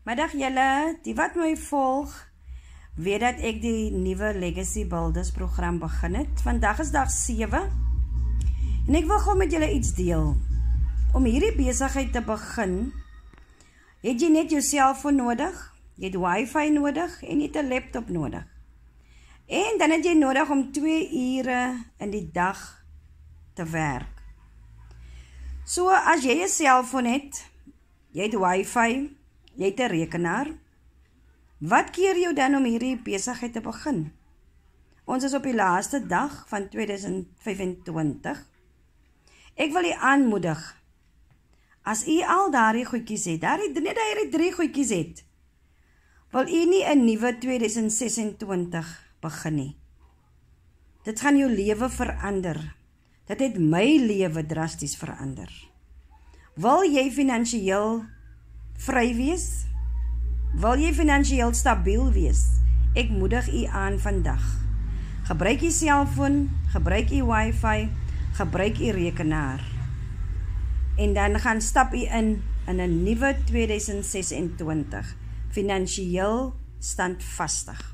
Middag julle, die wat my volg, weet dat ek die nuwe Legacy Builders program begin het. Vandag is dag 7 en ek wil gou met julle iets deel. Om hierdie besigheid te begin, het jy net jou selfoon nodig, jy het wifi nodig en jy het 'n laptop nodig. En dan het jy nodig om 2 ure in die dag te werk. So as jy 'n selfoon het, jy het wifi, jy het 'n rekenaar, wat keer jou dan om hierdie besigheid te begin? Ons is op die laaste dag van 2025. Ek wil u aanmoedig, as u al daardie goedjies het, net daardie 3 goedjies het, wil u nie 'n nuwe 2026 begin nie. Dit gaan jou lewe verander. Dit het my lewe drasties verander. Wil jy finansiëel vry wees? Wil jy finansiëel stabiel wees? Ek moedig u aan vandag. Gebruik u selfoon, gebruik u wifi, gebruik u rekenaar. En dan gaan stap u in 'n nuwe 2026. Finansiëel standvastig.